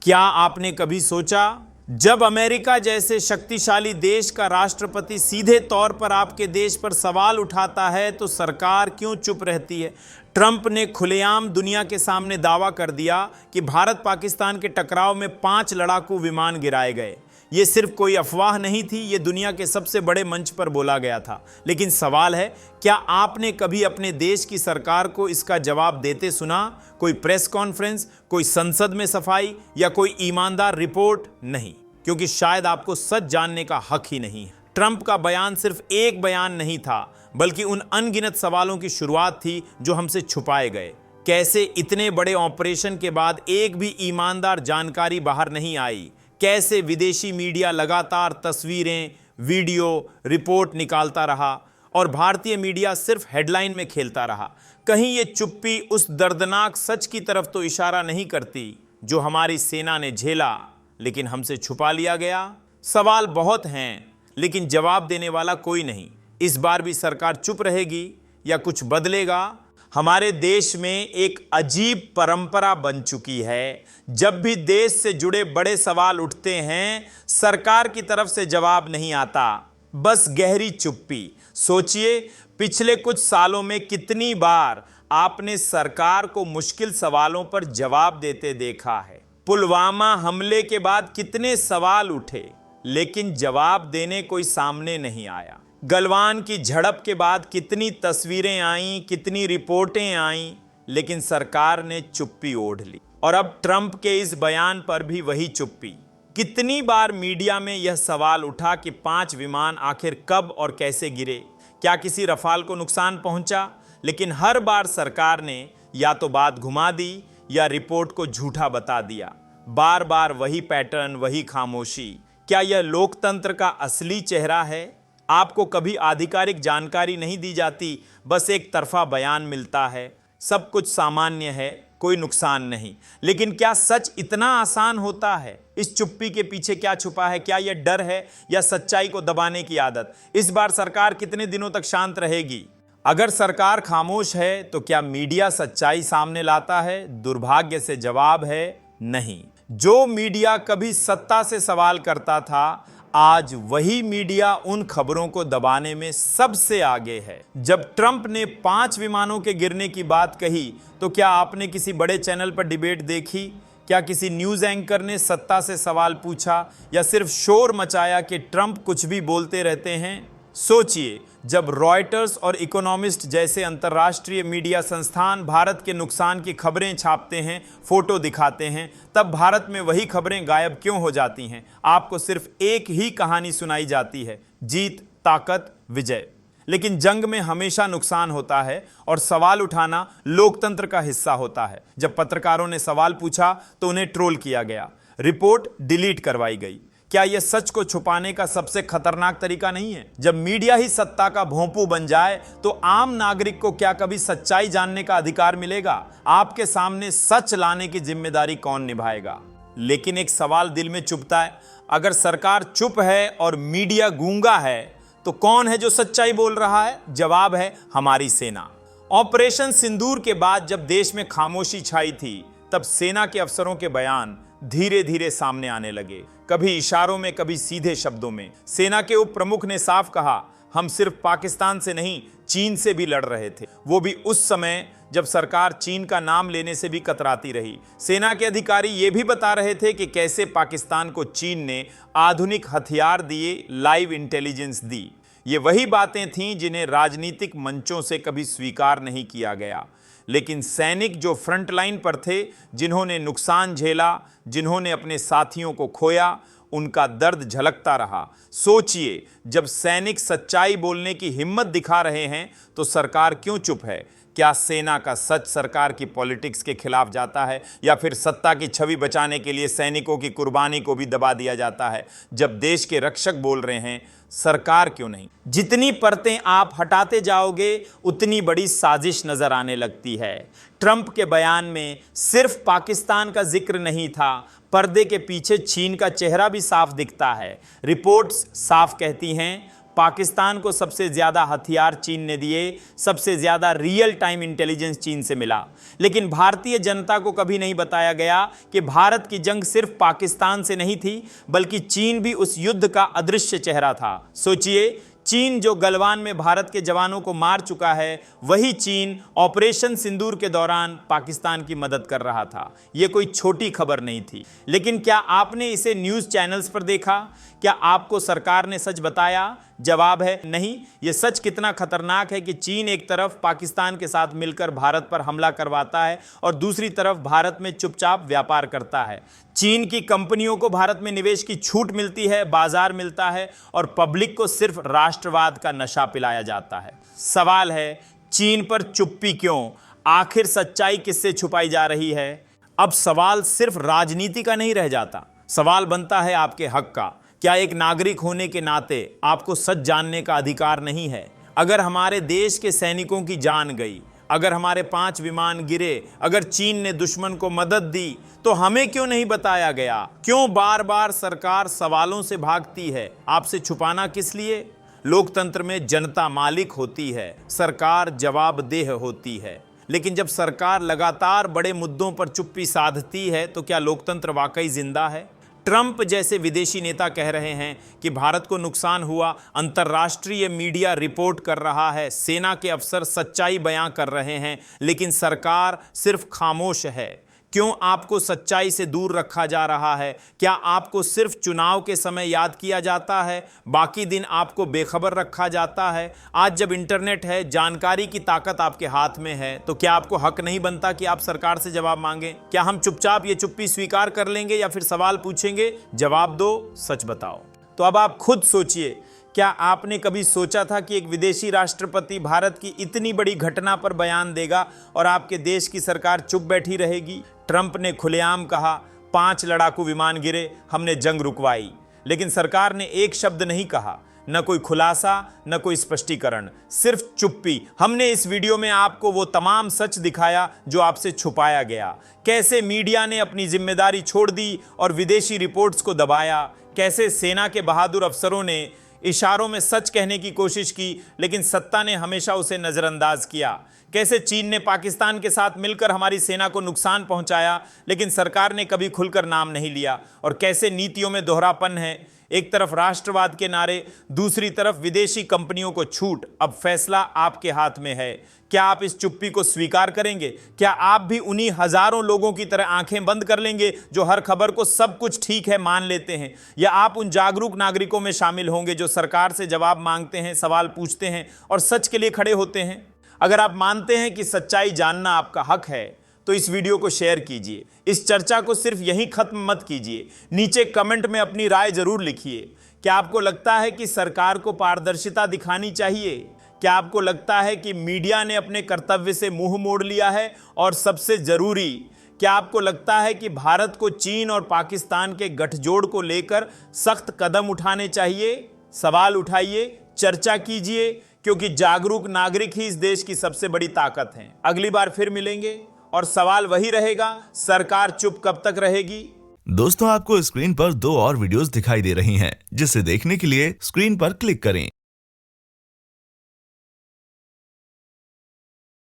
क्या आपने कभी सोचा, जब अमेरिका जैसे शक्तिशाली देश का राष्ट्रपति सीधे तौर पर आपके देश पर सवाल उठाता है तो सरकार क्यों चुप रहती है? ट्रंप ने खुलेआम दुनिया के सामने दावा कर दिया कि भारत पाकिस्तान के टकराव में 5 लड़ाकू विमान गिराए गए। ये सिर्फ कोई अफवाह नहीं थी, ये दुनिया के सबसे बड़े मंच पर बोला गया था। लेकिन सवाल है, क्या आपने कभी अपने देश की सरकार को इसका जवाब देते सुना? कोई प्रेस कॉन्फ्रेंस, कोई संसद में सफाई या कोई ईमानदार रिपोर्ट? नहीं, क्योंकि शायद आपको सच जानने का हक ही नहीं है। ट्रंप का बयान सिर्फ एक बयान नहीं था, बल्कि उन अनगिनत सवालों की शुरुआत थी जो हमसे छुपाए गए। कैसे इतने बड़े ऑपरेशन के बाद एक भी ईमानदार जानकारी बाहर नहीं आई? कैसे विदेशी मीडिया लगातार तस्वीरें, वीडियो, रिपोर्ट निकालता रहा और भारतीय मीडिया सिर्फ हेडलाइन में खेलता रहा? कहीं ये चुप्पी उस दर्दनाक सच की तरफ तो इशारा नहीं करती जो हमारी सेना ने झेला लेकिन हमसे छुपा लिया गया? सवाल बहुत हैं, लेकिन जवाब देने वाला कोई नहीं। इस बार भी सरकार चुप रहेगी या कुछ बदलेगा? हमारे देश में एक अजीब परंपरा बन चुकी है, जब भी देश से जुड़े बड़े सवाल उठते हैं, सरकार की तरफ से जवाब नहीं आता, बस गहरी चुप्पी। सोचिए, पिछले कुछ सालों में कितनी बार आपने सरकार को मुश्किल सवालों पर जवाब देते देखा है। पुलवामा हमले के बाद कितने सवाल उठे, लेकिन जवाब देने कोई सामने नहीं आया। गलवान की झड़प के बाद कितनी तस्वीरें आईं, कितनी रिपोर्टें आईं, लेकिन सरकार ने चुप्पी ओढ़ ली। और अब ट्रंप के इस बयान पर भी वही चुप्पी। कितनी बार मीडिया में यह सवाल उठा कि 5 विमान आखिर कब और कैसे गिरे? क्या किसी रफाल को नुकसान पहुंचा? लेकिन हर बार सरकार ने या तो बात घुमा दी या रिपोर्ट को झूठा बता दिया। बार बार वही पैटर्न, वही खामोशी। क्या यह लोकतंत्र का असली चेहरा है? आपको कभी आधिकारिक जानकारी नहीं दी जाती, बस एक तरफा बयान मिलता है, सब कुछ सामान्य है, कोई नुकसान नहीं। लेकिन क्या सच इतना आसान होता है? इस चुप्पी के पीछे क्या छुपा है? क्या यह डर है या सच्चाई को दबाने की आदत? इस बार सरकार कितने दिनों तक शांत रहेगी? अगर सरकार खामोश है तो क्या मीडिया सच्चाई सामने लाता है? दुर्भाग्य से जवाब है नहीं। जो मीडिया कभी सत्ता से सवाल करता था, आज वही मीडिया उन खबरों को दबाने में सबसे आगे है। जब ट्रंप ने 5 विमानों के गिरने की बात कही तो क्या आपने किसी बड़े चैनल पर डिबेट देखी? क्या किसी न्यूज़ एंकर ने सत्ता से सवाल पूछा या सिर्फ शोर मचाया कि ट्रंप कुछ भी बोलते रहते हैं? सोचिए, जब रॉयटर्स और इकोनॉमिस्ट जैसे अंतर्राष्ट्रीय मीडिया संस्थान भारत के नुकसान की खबरें छापते हैं, फोटो दिखाते हैं, तब भारत में वही खबरें गायब क्यों हो जाती हैं? आपको सिर्फ एक ही कहानी सुनाई जाती है, जीत, ताकत, विजय। लेकिन जंग में हमेशा नुकसान होता है और सवाल उठाना लोकतंत्र का हिस्सा होता है। जब पत्रकारों ने सवाल पूछा तो उन्हें ट्रोल किया गया, रिपोर्ट डिलीट करवाई गई। क्या यह सच को छुपाने का सबसे खतरनाक तरीका नहीं है? जब मीडिया ही सत्ता का भोंपू बन जाए तो आम नागरिक को क्या कभी सच्चाई जानने का अधिकार मिलेगा? आपके सामने सच लाने की जिम्मेदारी कौन निभाएगा? लेकिन एक सवाल दिल में चुभता है, अगर सरकार चुप है और मीडिया गूंगा है तो कौन है जो सच्चाई बोल रहा है? जवाब है हमारी सेना। ऑपरेशन सिंदूर के बाद जब देश में खामोशी छाई थी, तब सेना के अफसरों के बयान धीरे धीरे सामने आने लगे, कभी इशारों में, कभी सीधे शब्दों में। सेना के उप प्रमुख ने साफ कहा, हम सिर्फ पाकिस्तान से नहीं, चीन से भी लड़ रहे थे। वो भी उस समय जब सरकार चीन का नाम लेने से भी कतराती रही। सेना के अधिकारी ये भी बता रहे थे कि कैसे पाकिस्तान को चीन ने आधुनिक हथियार दिए, लाइव इंटेलिजेंस दी। ये वही बातें थीं जिन्हें राजनीतिक मंचों से कभी स्वीकार नहीं किया गया। लेकिन सैनिक जो फ्रंट लाइन पर थे, जिन्होंने नुकसान झेला, जिन्होंने अपने साथियों को खोया, उनका दर्द झलकता रहा। सोचिए, जब सैनिक सच्चाई बोलने की हिम्मत दिखा रहे हैं तो सरकार क्यों चुप है? क्या सेना का सच सरकार की पॉलिटिक्स के खिलाफ जाता है या फिर सत्ता की छवि बचाने के लिए सैनिकों की कुर्बानी को भी दबा दिया जाता है? जब देश के रक्षक बोल रहे हैं, सरकार क्यों नहीं? जितनी परतें आप हटाते जाओगे उतनी बड़ी साजिश नजर आने लगती है। ट्रंप के बयान में सिर्फ पाकिस्तान का जिक्र नहीं था, पर्दे के पीछे चीन का चेहरा भी साफ दिखता है। रिपोर्ट्स साफ कहती हैं पाकिस्तान को सबसे ज्यादा हथियार चीन ने दिए, सबसे ज्यादा रियल टाइम इंटेलिजेंस चीन से मिला। लेकिन भारतीय जनता को कभी नहीं बताया गया कि भारत की जंग सिर्फ पाकिस्तान से नहीं थी, बल्कि चीन भी उस युद्ध का अदृश्य चेहरा था। सोचिए, चीन जो गलवान में भारत के जवानों को मार चुका है, वही चीन ऑपरेशन सिंदूर के दौरान पाकिस्तान की मदद कर रहा था। यह कोई छोटी खबर नहीं थी। लेकिन क्या आपने इसे न्यूज़ चैनल्स पर देखा? क्या आपको सरकार ने सच बताया? जवाब है नहीं। यह सच कितना खतरनाक है कि चीन एक तरफ पाकिस्तान के साथ मिलकर भारत पर हमला करवाता है और दूसरी तरफ भारत में चुपचाप व्यापार करता है। चीन की कंपनियों को भारत में निवेश की छूट मिलती है, बाजार मिलता है और पब्लिक को सिर्फ राष्ट्रवाद का नशा पिलाया जाता है। सवाल है, चीन पर चुप्पी क्यों? आखिर सच्चाई किससे छुपाई जा रही है? अब सवाल सिर्फ राजनीति का नहीं रह जाता, सवाल बनता है आपके हक का। क्या एक नागरिक होने के नाते आपको सच जानने का अधिकार नहीं है? अगर हमारे देश के सैनिकों की जान गई, अगर हमारे 5 विमान गिरे, अगर चीन ने दुश्मन को मदद दी, तो हमें क्यों नहीं बताया गया? क्यों बार बार सरकार सवालों से भागती है? आपसे छुपाना किस लिए? लोकतंत्र में जनता मालिक होती है, सरकार जवाबदेह होती है। लेकिन जब सरकार लगातार बड़े मुद्दों पर चुप्पी साधती है, तो क्या लोकतंत्र वाकई जिंदा है? ट्रंप जैसे विदेशी नेता कह रहे हैं कि भारत को नुकसान हुआ, अंतर्राष्ट्रीय मीडिया रिपोर्ट कर रहा है, सेना के अफसर सच्चाई बयां कर रहे हैं, लेकिन सरकार सिर्फ खामोश है। क्यों आपको सच्चाई से दूर रखा जा रहा है? क्या आपको सिर्फ चुनाव के समय याद किया जाता है, बाकी दिन आपको बेखबर रखा जाता है? आज जब इंटरनेट है, जानकारी की ताकत आपके हाथ में है, तो क्या आपको हक नहीं बनता कि आप सरकार से जवाब मांगें? क्या हम चुपचाप ये चुप्पी स्वीकार कर लेंगे या फिर सवाल पूछेंगे? जवाब दो, सच बताओ। तो अब आप खुद सोचिए, क्या आपने कभी सोचा था कि एक विदेशी राष्ट्रपति भारत की इतनी बड़ी घटना पर बयान देगा और आपके देश की सरकार चुप बैठी रहेगी? ट्रंप ने खुलेआम कहा, 5 लड़ाकू विमान गिरे, हमने जंग रुकवाई। लेकिन सरकार ने एक शब्द नहीं कहा, न कोई खुलासा, न कोई स्पष्टीकरण, सिर्फ चुप्पी। हमने इस वीडियो में आपको वो तमाम सच दिखाया जो आपसे छुपाया गया। कैसे मीडिया ने अपनी जिम्मेदारी छोड़ दी और विदेशी रिपोर्ट्स को दबाया। कैसे सेना के बहादुर अफसरों ने इशारों में सच कहने की कोशिश की, लेकिन सत्ता ने हमेशा उसे नज़रअंदाज किया। कैसे चीन ने पाकिस्तान के साथ मिलकर हमारी सेना को नुकसान पहुंचाया, लेकिन सरकार ने कभी खुलकर नाम नहीं लिया। और कैसे नीतियों में दोहरापन है, एक तरफ राष्ट्रवाद के नारे, दूसरी तरफ विदेशी कंपनियों को छूट। अब फैसला आपके हाथ में है। क्या आप इस चुप्पी को स्वीकार करेंगे? क्या आप भी उन्हीं हजारों लोगों की तरह आंखें बंद कर लेंगे जो हर खबर को सब कुछ ठीक है मान लेते हैं? या आप उन जागरूक नागरिकों में शामिल होंगे जो सरकार से जवाब मांगते हैं, सवाल पूछते हैं और सच के लिए खड़े होते हैं? अगर आप मानते हैं कि सच्चाई जानना आपका हक है, तो इस वीडियो को शेयर कीजिए। इस चर्चा को सिर्फ यहीं खत्म मत कीजिए, नीचे कमेंट में अपनी राय जरूर लिखिए। क्या आपको लगता है कि सरकार को पारदर्शिता दिखानी चाहिए? क्या आपको लगता है कि मीडिया ने अपने कर्तव्य से मुंह मोड़ लिया है? और सबसे जरूरी, क्या आपको लगता है कि भारत को चीन और पाकिस्तान के गठजोड़ को लेकर सख्त कदम उठाने चाहिए? सवाल उठाइए, चर्चा कीजिए, क्योंकि जागरूक नागरिक ही इस देश की सबसे बड़ी ताकत हैं। अगली बार फिर मिलेंगे और सवाल वही रहेगा, सरकार चुप कब तक रहेगी? दोस्तों, आपको स्क्रीन पर 2 और वीडियोस दिखाई दे रही हैं, जिसे देखने के लिए स्क्रीन पर क्लिक करें।